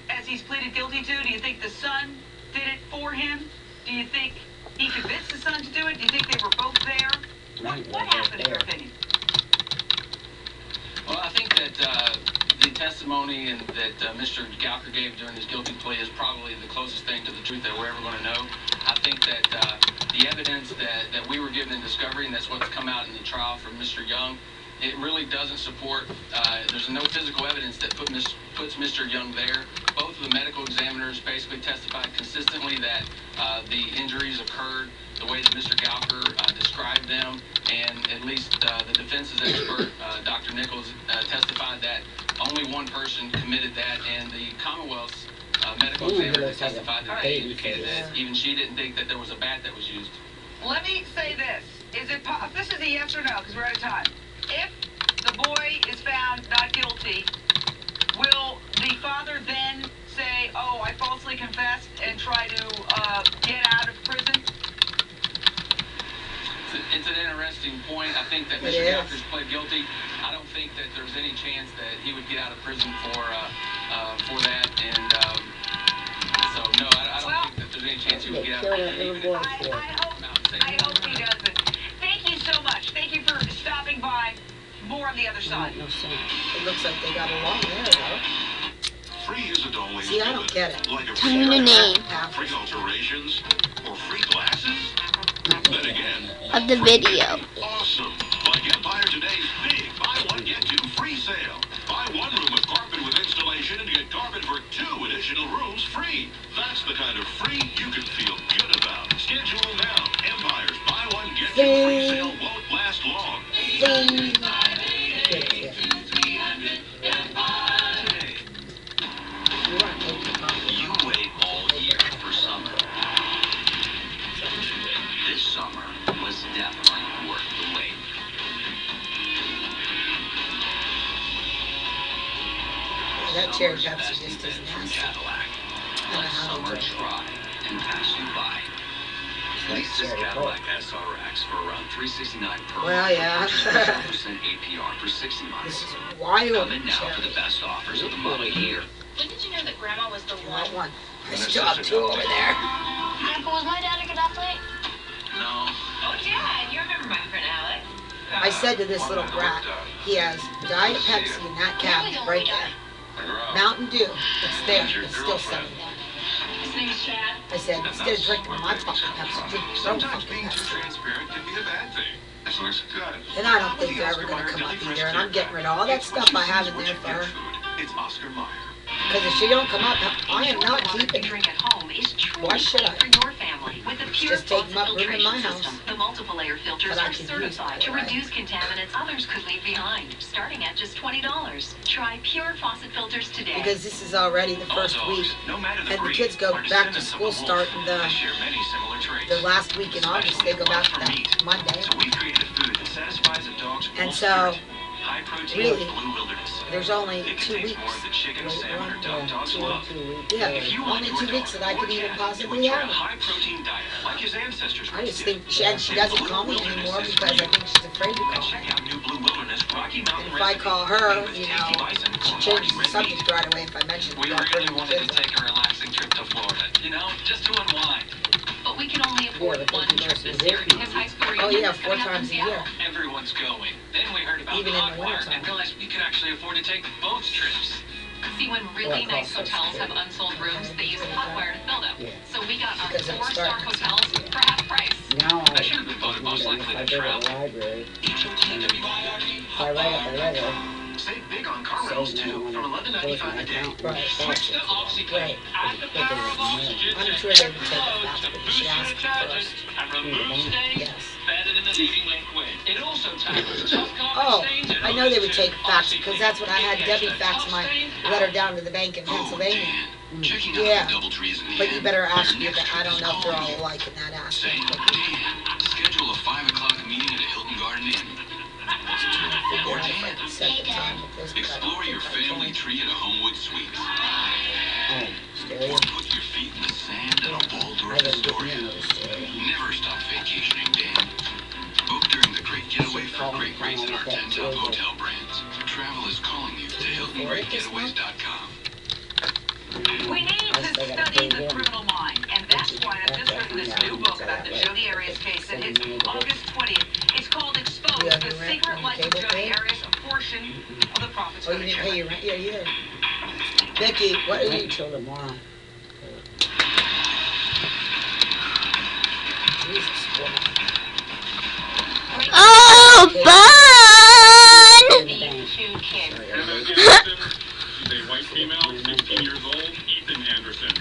as he's pleaded guilty to? Do you think the son did it for him? Do you think he convinced the son to do it? Do you think they were both there? What happened in your opinion? Well, I think that the testimony that Mr. Gowker gave during his guilty plea is probably the closest thing to the truth that we're ever going to know. I think that the evidence that we were given in discovery, and that's what's come out in the trial from Mr. Young, it really doesn't support, there's no physical evidence that puts Mr. Young there. Both of the medical examiners basically testified consistently that the injuries occurred the way that Mr. Gowker described them, and at least the defense's expert, Dr. Nichols, testified that only one person committed that, and the Commonwealth's medical examiner testified that they indicated that even she didn't think that there was a bat that was used. Let me say this. This is a yes or no, because we're out of time. If the boy is found not guilty, will the father then say, oh, I falsely confessed, and try to get out of prison? It's an interesting point. I think that Mr. Gowker's pled guilty. I don't think that there's any chance that he would get out of prison for that, and so no, I don't think that there's any chance he would get out of prison. I hope he doesn't. Thank you so much. Thank you for stopping by. More on the other side. It looks like they got along there, though. Free isn't always See, I don't get it. like a Tell me the name free alterations or free glasses. Then again, of the video. awesome. Like Empire Today's big buy one get two free sale. Buy one room with carpet with installation and get carpet for 2 additional rooms free. That's the kind of free you can feel good about. Schedule now. Empire's buy one get two free sale won't last long. You wait all year for summer. This summer was definitely worth the wait. That cherry Pepsi just is nasty. Cadillac. Let summer try and pass you by. Lease this Cadillac SRX for around $369 per Well, yeah. 7% APR for 60 months. This is wild Come in now cherry. for the best offers of the model year. When did you know that Grandma was the That one? one. I still have 2 over there. Uncle, was my dad a good athlete? No. Oh, Dad, you remember my friend Alex? I said to this little brat, he has Diet Pepsi in that cabinet right there. Mountain Dew, it's there, it's still sitting there. His name's Chad. I said, instead of drinking my fucking Pepsi, drink your own Sometimes fucking being too Pepsi. transparent can be a bad thing. As long as it's good. And I don't think they're ever going to come up either, and I'm getting rid of all that stuff I have in there for her. It's Oscar Mayer. Because if she don't come up, I am not Water keeping you her. drink at home is truly Why should I? for your family with a pure Just taking up room in my filtration house. system. The multiple layer filters But I are could use certified to that, right? reduce contaminants others could leave behind, starting at just $20. Try pure faucet filters today. Because this is already the first week, No matter and the kids go back to school starting the last week in August. They go back that Monday. So we've created a food that satisfies a dog's And so, high protein really, blue wilderness. there's only It 2 contains weeks. more of the chicken, salmon, or dogs love. Yeah, If you want only your 2 dog weeks that I or could even cat possibly to enjoy a have them. high protein diet like his ancestors I just did, think she doesn't call me anymore because I think she's afraid to and call check me. out new Blue Wilderness Rocky Mountain And if I call her, Recipe you with tasty know, bison she or changes hearty the red subject meat. right away if I mention We the dog really bringing wanted to kids. take a relaxing trip to Florida, just to unwind. But we can only afford one trip this year because high school Oh reunion yeah, is 4 coming up in times a year. Seattle. Everyone's going. Then we heard about Even in the Hotwire wintertime. and realized we could actually afford to take both trips. See, when really nice hotels have unsold rooms, they use Hotwire to fill them. So we got our Because it's 4-star dark. hotels for half price. Now I should have been voted most likely to travel. library. H-O-T-W-I-R-D. If I write up a letter, Save big on car rentals too, from $11.95 a day. Right. Switch to OxyClean. Right. Add the power of oxygen I'm to sure they would your take it clothes back, to but you boost should your ask them detergent first. and remove stains Yes. better than the leading liquid. It also tackles tough carpet Oh, stains and I know they odors would too. take fax because that's what I had OxyClean Debbie gets the fax tough my stain letter out. down to the bank in Pennsylvania. Checking Yeah. out the Doubletrees in the But you end. better ask Your me next that. I trip don't is know if they're calling all you. alike in that Say, aspect. Dan, schedule a 5 o'clock meeting at a Hilton Garden Inn. Figure Or out if I Dan, can set the time with this, but I explore don't your think I family can. tree at a Homewood Suites. oh, stereo. Or put your feet in the sand at a I Waldorf gotta get me Astoria. another stereo. Never stop vacationing, Dan. Book during the Great Getaway for great rates at our 10 top hotel brands. Travel is calling you to HiltonGreatGetaways.com. We need to study the criminal mind, and that's why I've just written this new book about the Jody Arias case that hits August 20th. It's called Exposed, the Secret Life of Jody Arias, a portion of the profits Oh, for you the didn't show. pay your rent? Yeah, you did. Becky, what are you... Until tomorrow. Jesus, boy. Oh, fun! These two kids. Heather Anderson, she's a white female, 16 years old. Ethan Anderson,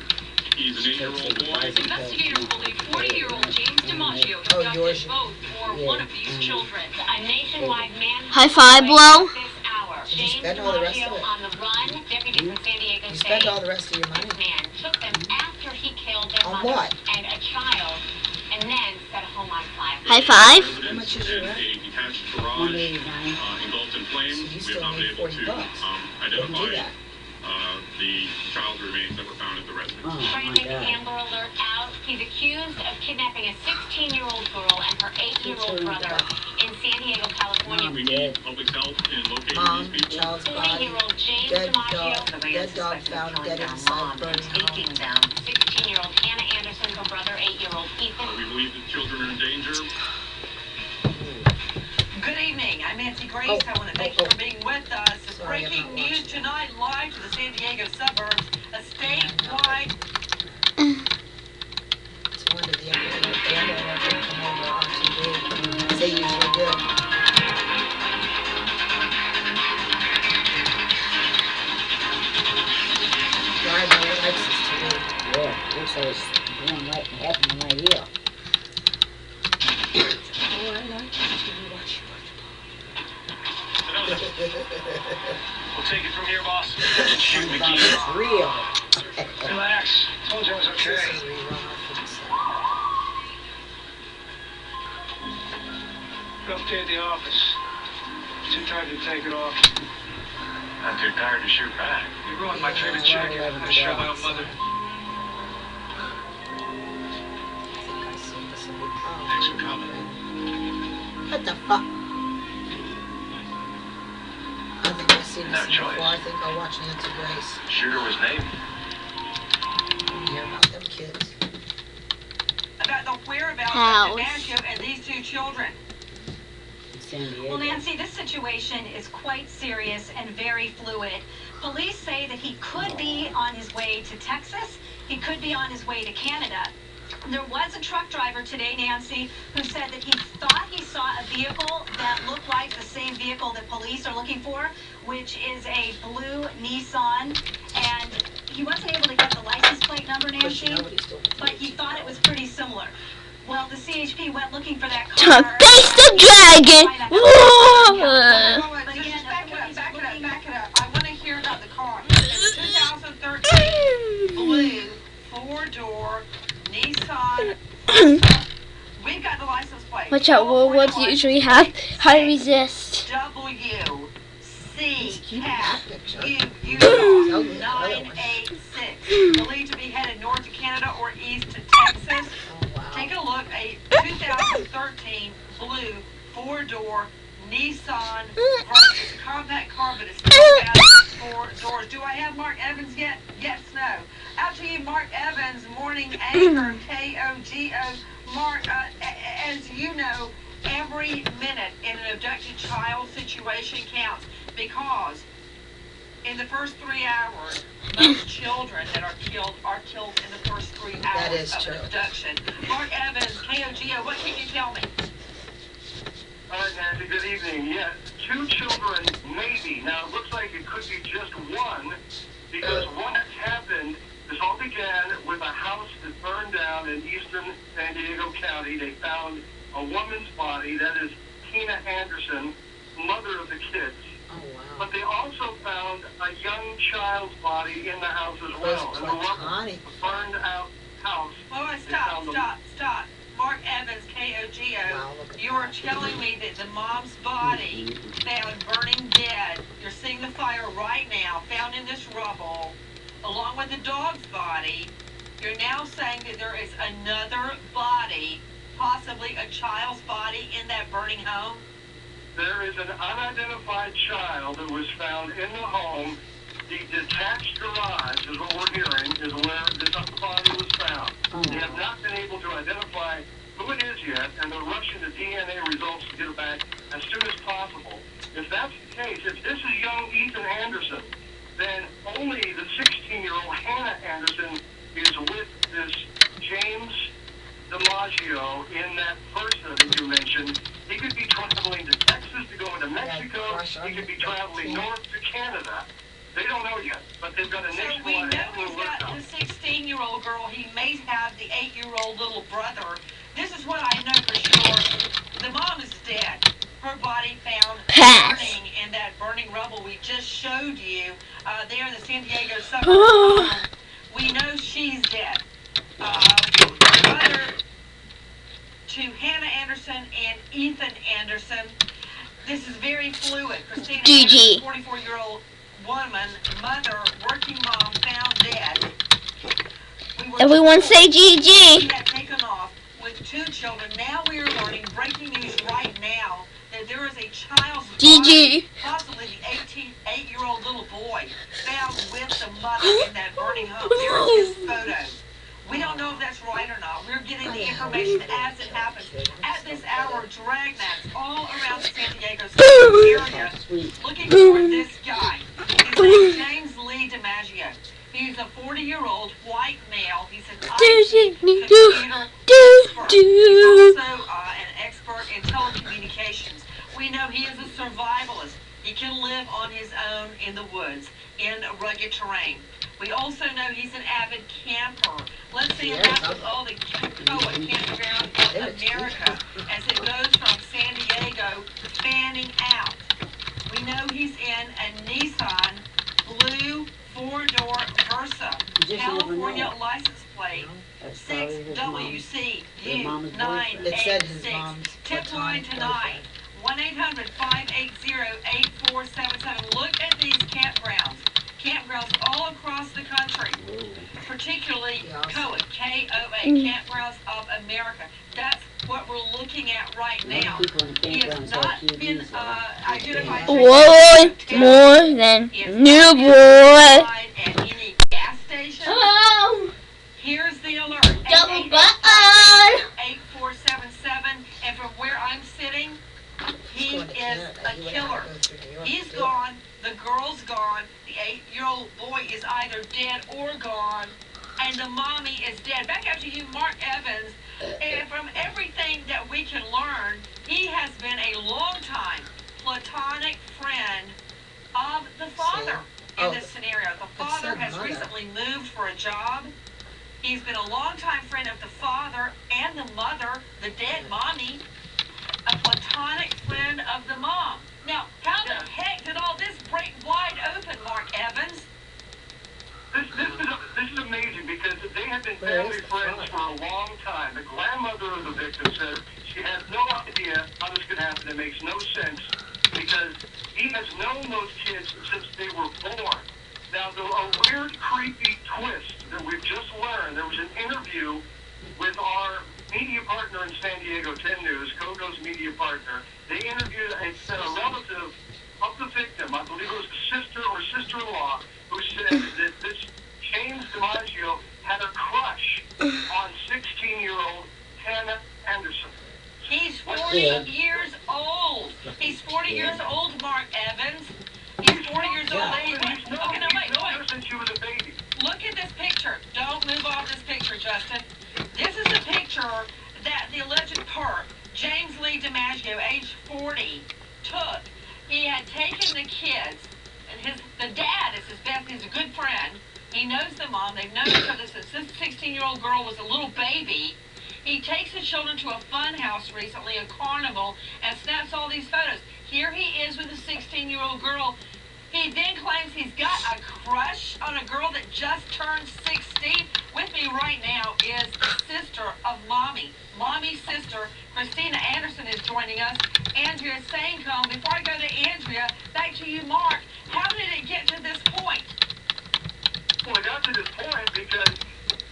he's an 8-year-old boy. Investigators believe 40-year-old James DiMaggio Oh, yours. abducted both or one of these children. A nationwide man. High five, blow. This hour. Did you James spend all the rest of DiMaggio it? on the run. Deputies in San Diego You say spent all the rest of your money? this man took them after he killed their On mother what? and a child, and then set a home on fire. High five. How much is your And rent? a detached garage 189. engulfed in flames. So you We have still not been need able 40 to bucks. Didn't do identify that. the child's remains that were found at the residence. Oh, my Frantic God. Amber Alert out. He's accused of kidnapping a 16-year-old girl and her 8-year-old brother in San Diego, California. We need public help in locating Mom, these people. child's body, 40-year-old James dead DiMaggio, dog, dead dog found dead inside burning home. them. 16-year-old Hannah Anderson, her brother, 8-year-old Ethan. We believe that children are in danger. Good evening. I'm Nancy Grace. Oh, I want to thank you for being with us. Sorry, I'm Breaking not news watching. tonight, live to the San Diego suburbs. A statewide It's one of the other family that didn't come over on TV. They usually do. Drive my Lexus today. Yeah, looks like it's going right, happening right here. Oh, I like TV. Watch. We'll take it from here, boss. Shoot, About McGee. it's real. Relax. Told you I was This okay. is a rerun from the Update the office. Too tired to take it off. I'm too tired to shoot back. You ruined my favorite jacket. I shot my own mother. Thanks for coming. What the fuck? I think I've seen this No choice. before. I think I'll watch Nancy Grace. Shooter was named. Hear about them kids. about the whereabouts House. of DiMaggio and these two children. San Diego. Well, Nancy, this situation is quite serious and very fluid. Police say that he could be on his way to Texas. He could be on his way to Canada. There was a truck driver today, Nancy, who said that he thought he saw a vehicle that looked like the same vehicle that police are looking for, which is a blue Nissan. And he wasn't able to get the license plate number, But Nancy, you know what he's doing. but he thought it was pretty similar. Well, the CHP went looking for that car. To face the dragon. Whoa. But again, back it up. I want to hear about the car. It's a 2013 blue four-door Nissan. We've got the license plate. Watch out, werewolves usually have high resist. WC That picture. UU 986. Believed to be headed north to Canada or east to Texas. Oh, wow. Take a look. A 2013 blue four-door Nissan versus compact car, but it's still got 4 doors. Do I have Mark Evans yet? Yes, no. Out to you, Mark Evans, morning anchor, KOGO. Mark, as you know, every minute in an abducted child situation counts because in the first 3 hours, most children that are killed in the first 3 hours That is of true. an abduction. Mark Evans, KOGO, what can you tell me? All right, Nancy, good evening. Yeah, 2 children, maybe. Now, it looks like it could be just one, because what happened, this all began with a house that burned down in eastern San Diego County. They found a woman's body, that is Tina Anderson, mother of the kids. Oh, wow. But they also found a young child's body in the house as well. In the rubble, Platonic. burned out house. Oh, stop. Mark Evans, KOGO. Wow, look at You are that. telling me that the mom's body found burning dead, you're seeing the fire right now, found in this rubble, along with the dog's body. You're now saying that there is another body, possibly a child's body, in that burning home? There is an unidentified child that was found in the home The detached garage is what we're hearing, is where this upper body was found. They have not been able to identify who it is yet, and they're rushing the DNA results to get it back as soon as possible. If that's the case, if this is young Ethan Anderson, then only the 16-year-old Hannah Anderson is with this James DiMaggio in that person that you mentioned. He could be traveling to Texas to go into Mexico. He could be traveling north to Canada. They don't know yet, but they've got a nationwide. So we know he's got the 16-year-old girl. He may have the 8-year-old little brother. This is what I know for sure. The mom is dead. Her body found burning in that burning rubble we just showed you there in the San Diego suburb. We know she's dead. Brother to Hannah Anderson and Ethan Anderson. This is very fluid. Christina Anderson, 44-year-old woman, mother, working mom, found dead. Everyone say GG. She had taken off with 2 children. Now we are learning, breaking news right now, that there is a child's body, possibly the 8-year-old little boy, found with the mother in that burning home. There's his photos. We don't know if that's right or not. We're getting the information as it happens. At this hour, dragnets all around the San Diego area looking for this guy. His name is James Lee DiMaggio. He's a 40-year-old white male. He's an IT computer expert. He's also an expert in telecommunications. We know he is a survivalist. He can live on his own in the woods, in rugged terrain. We also know he's an avid camper. Let's see what happens with all the campground of America as it goes from San Diego fanning out. We know he's in a Nissan blue 4-door Versa, California license plate 6WCU986. Tip line tonight, 1-800-580-8477. Look at these campgrounds all across the country, particularly KOA, K-O-A, Campgrounds of America. That's what we're looking at right now. He has not been identified. Whoa, more than new boy. At any gas station. Here's the alert. Double button. 8477. And from where I'm sitting, he is a killer. He's gone. The girl's gone. The 8-year-old boy is either dead or gone. And the mommy is dead. Back up to you, Mark Evans. And from everything that we can learn, he has been a long-time platonic friend of the father in this scenario. The father has recently moved for a job. He's been a long-time friend of the father and the mother, the dead mommy, a platonic friend of the mom. Now, how the heck did all this break wide open, Mark Evans? This is amazing because they have been family friends for a long time. The grandmother of the victim said she has no idea how this could happen. It makes no sense because he has known those kids since they were born. Now, a weird, creepy twist that we've just learned, there was an interview with our media partner in San Diego, 10 News, Coco's media partner. They interviewed a relative of the victim, I believe it was a sister or sister-in-law, who said that this James DiMaggio had a crush on 16-year-old Hannah Anderson. He's 40 years old. He's 40 years old, Mark Evans. He's 40 years old. Okay, now wait. Since she was a baby. Look at this picture. Don't move off this picture, Justin. This is the picture that the alleged perp, James Lee DiMaggio, age 40, took. He had taken the kids, and the dad is his best. He's a good friend. He knows the mom. They've known each other since this 16-year-old girl was a little baby. He takes the children to a fun house recently, a carnival, and snaps all these photos. Here he is with a 16-year-old girl. He then claims he's got a crush on a girl that just turned 16. With me right now is the sister of Mommy. Mommy's sister, Christina Anderson, is joining us. Andrea Sancombe. Before I go to Andrea, back to you, Mark. How did it get to this point? Well, it got to this point because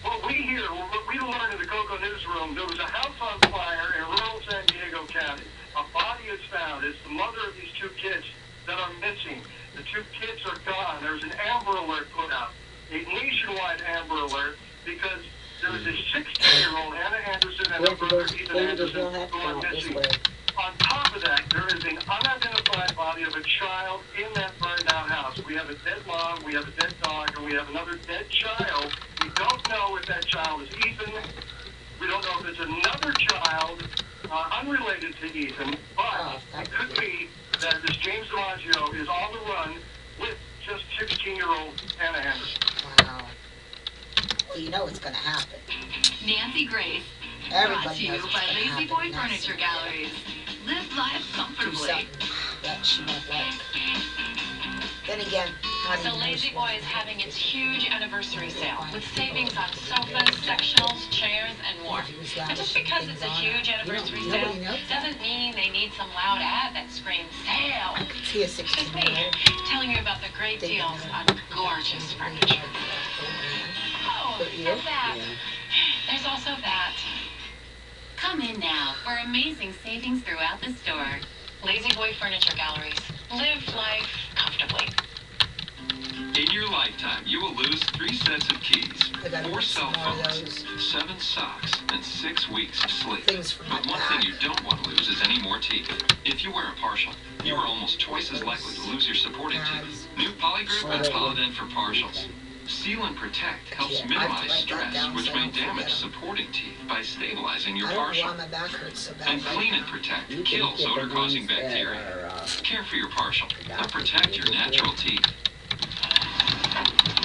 what we hear, what we learned in the Coco newsroom, there was a house on fire in rural San Diego County. A body is found. It's the mother of these 2 kids that are missing. The 2 kids are gone. There's an Amber alert because there is a 16-year-old Hannah Anderson and her brother Ethan Anderson who are missing. On top of that, there is an unidentified body of a child in that burned out house. We have a dead mom, we have a dead dog, and we have another dead child. We don't know if that child is Ethan. We don't know if it's another child unrelated to Ethan, but it could be that this James DiMaggio is on the run with just 16-year-old Hannah Anderson. Wow. Well, you know what's going to happen. Nancy Grace, brought to you by Lazy Boy Furniture Galleries. Live life comfortably. That she won't like. Then again, how do you So know Lazy she Boy is having its huge anniversary sale with savings on sofas, sectionals, chairs, and more. But just because it's a huge anniversary sale doesn't mean they need some loud ad that screams sale. See a It's 16-year-old. me telling you about the great deals on gorgeous furniture. Oh, there's that. There's also that. Come in now for amazing savings throughout the store. Lazy Boy Furniture Galleries. Live life comfortably. In your lifetime, you will lose 3 sets of keys, 4 cell phones, 7 socks, and 6 weeks of sleep. But one thing you don't want to lose is any more teeth. If you wear a partial, you are almost twice as likely to lose your supporting teeth. New Polygroup and Polydent for partials. Seal and Protect helps minimize stress, which may damage supporting teeth by stabilizing your partial. And Clean and Protect kills odor-causing bacteria. Care for your partial, but protect your natural teeth.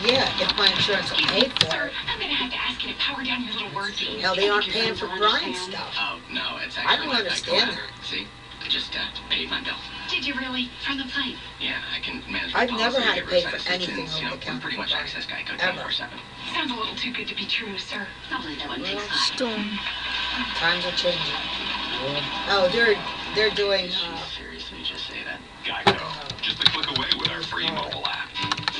Yeah, if my insurance will pay for Sir, it. I'm going to have to ask you to power down your little word game. Hell, they aren't paying for Brian's stuff. Oh, no, it's I actually don't understand that. See, I just paid my bill. Did you really? From the plane? Yeah, I can manage I've my never policy had to pay for assistance, anything you know, over the counter. we pretty much access Geico Ever. 24/7. Sounds a little too good to be true, sir. I'll believe that one takes time. Storm. Times are changing. Oh, they're doing. Seriously, just say that. Geico, just a click away with our free mobile app.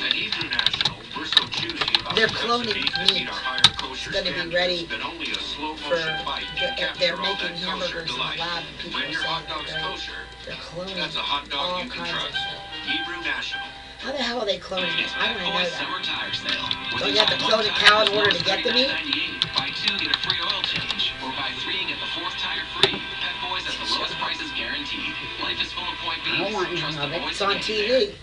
At Eastern National, we're so choosy about They're the cloning recipes that meat. meet our higher kosher It's going to be standards ready that only a slow for. motion bite can They're capture all making that kosher hamburgers in the delight. lab, and people When are your saying hot dog's they're great. kosher, They're cloning that's a hot dog all you can kinds of trust. shit. Hebrew National. How the hell are they cloning it? I don't know Boy that. Summer Tire Sale. Don't you have to clone a cow in order to get the meat? Buy 2, get a free oil change. Or buy 3, get the 4th tire free. Pet Boys at the lowest prices guaranteed. Life is full of point I don't want beans. none Trust of the it. boys It's to on get you there. TV.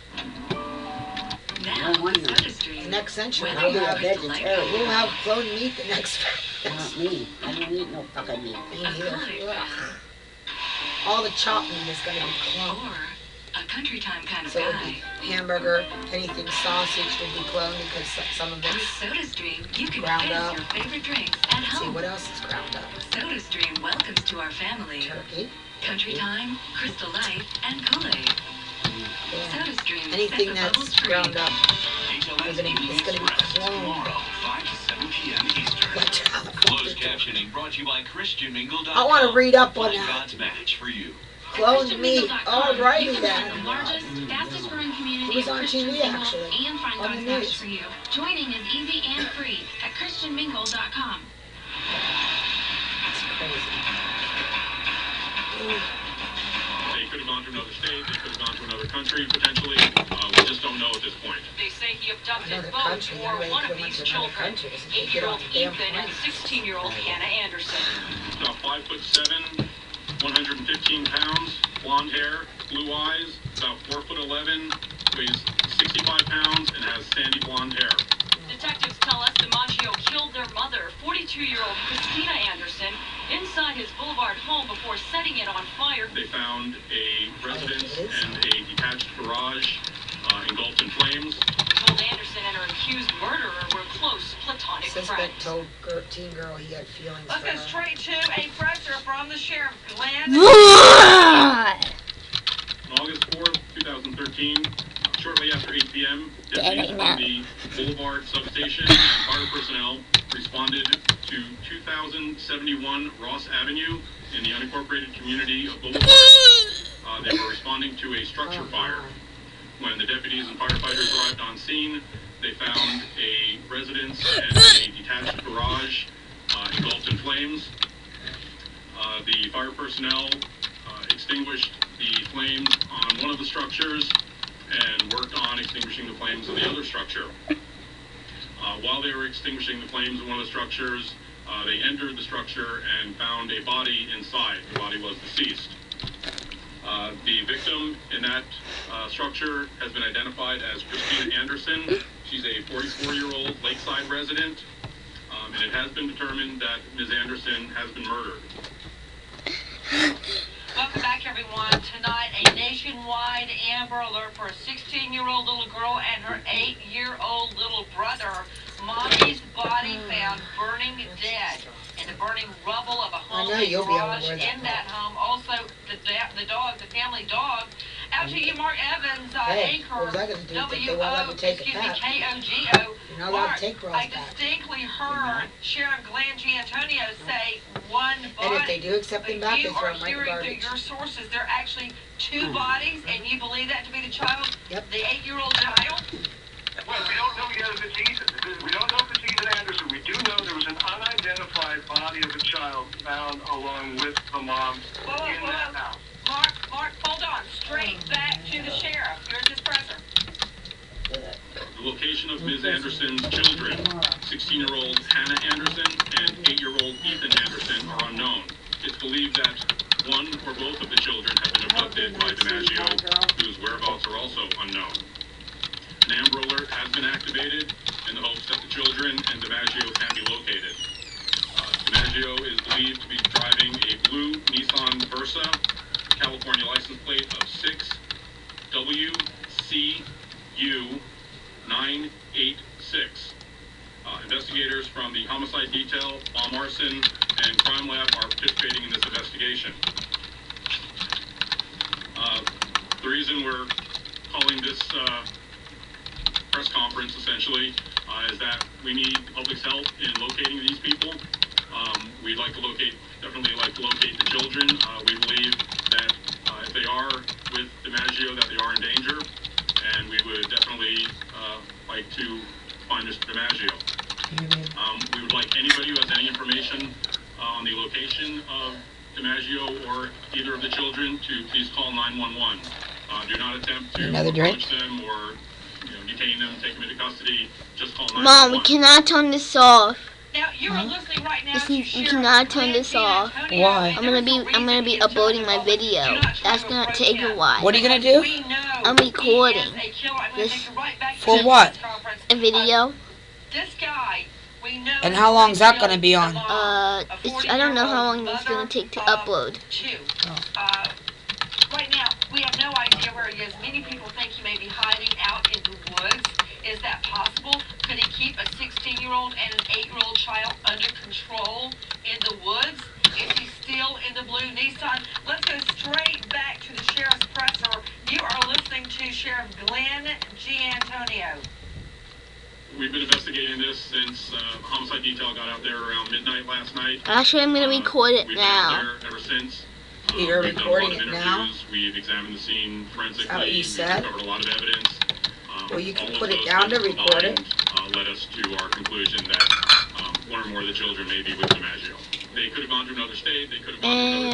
Now, why not? SodaStream. The next century, I'll be a we'll vegetarian. have cloned meat the next. Not me. I don't eat no fucking meat. Me neither. Ugh. All the chopped meat is going to be cloned. Or a country time kind of So it'll guy. be hamburger, anything sausage will be cloned because some of With it's. SodaStream, you can ground fizz up. your favorite drinks at Let's see home. what else is ground up. SodaStream welcomes to our family Turkey. Country Time, Crystal Light, and Kool-Aid. Yeah. SodaStream Anything set the that's bubbles free. ground up. HLS It's Evening gonna be Express cloned. tomorrow, 5 to 7 p.m. Eastern. But how the fuck Closed did they- captioning brought to you by ChristianMingle.com. I want to read up on Find that. God's match for you. Cloned meat. Alrighty You can then. find the largest, fastest growing community It was of on Christian TV, singles actually, and find on God's the match news. for you. Joining is easy and free at ChristianMingle.com. It's crazy. They could have gone to another state, they could have gone to another country, potentially. We just don't know at this point. They say he abducted Another both country. or Nobody one could of went these to another children, country. Doesn't he get 8-year-old off the damn Ethan and plane? 16-year-old Hannah Anderson. About 5'7", 115 pounds, blonde hair, blue eyes, about 4'11", weighs 65 pounds, and has sandy blonde hair. Detectives tell us DiMaggio killed their mother, 42-year-old Christina Anderson, inside his Boulevard home before setting it on fire. They found a residence and a detached garage engulfed in flames. Told Anderson and her accused murderer were close platonic Suspect friends. told teen girl he had feelings Let's for get her. straight to a pressure from the sheriff, Glenn. On August 4th, 2013, shortly after 8 p.m., deputies Getting from the Boulevard substation and fire personnel responded to 2071 Ross Avenue in the unincorporated community of Boulevard. They were responding to a structure fire. When the deputies and firefighters arrived on scene, they found a residence and a detached garage engulfed in flames. The fire personnel extinguished the flames on one of the structures and worked on extinguishing the flames of the other structure. While they were extinguishing the flames in one of the structures, they entered the structure and found a body inside. The body was deceased. The victim in that structure has been identified as Christina Anderson. She's a 44-year-old Lakeside resident, and it has been determined that Ms. Anderson has been murdered. Welcome back, everyone. Tonight, a nationwide Amber Alert for a 16-year-old little girl and her 8-year-old little brother. Mommy's body found burning dead in the burning rubble of a home garage in that home. Also, the family dog. Out to you, Mark Evans, anchor, KOGO. Mark, I distinctly heard Sheriff Glenn Giantonio say one body. And if they do accept them back, they throw them right in the garbage. Through your sources, there are actually 2 bodies, and you believe that to be the child? Yep. The 8-year-old child? Well, we don't know yet if it's Ethan. We don't know if it's Ethan Anderson. We do know there was an unidentified body of a child found along with the mom in that house. Mark, hold on. Straight back to the sheriff. Here's his presser. The location of Ms. Anderson's children, 16-year-old Hannah Anderson and 8-year-old Ethan Anderson, are unknown. It's believed that one or both of the children have been abducted by DiMaggio, whose whereabouts are also unknown. An Amber Alert has been activated in the hopes that the children and DiMaggio can be located. DiMaggio is believed to be driving a blue Nissan Versa, California license plate of 6WCU 986. Investigators from the Homicide Detail, Bomb Arson, and Crime Lab are participating in this investigation. The reason we're calling this press conference, essentially, is that we need the public's help in locating these people. We'd like to definitely like to locate the children. We believe that if they are with DiMaggio, that they are in danger, and we would definitely like to find Mr. DiMaggio. We would like anybody who has any information on the location of DiMaggio or either of the children to please call 911. Do not attempt to approach them or detain them, take them into custody. Just call 911. Mom, we cannot turn this off. Now you are listening right now to We cannot turn this off. Why? I'm gonna be uploading my video. That's gonna take a while. What are you gonna do? I'm recording this. For what? A video. This guy, we know. And how long is that gonna be on? I don't know how long it's gonna take to upload. Right now, we have no idea where he is. Many people think he may be hiding out in the woods. Is that possible? Could he keep a 16-year-old and an 8-year-old child under control in the woods? Is he still in the blue Nissan? Let's go straight back to the sheriff's presser. You are listening to Sheriff Glenn Giantonio. We've been investigating this since Homicide Detail got out there around midnight last night. Actually, I'm gonna record it now. We've been out there ever since. You're recording it now? We've examined the scene forensically. We've covered a lot of evidence. Well, you can put it down to record it. Led us to our conclusion that one or more of the children may be with DiMaggio. They could have gone to another state. They could have gone to another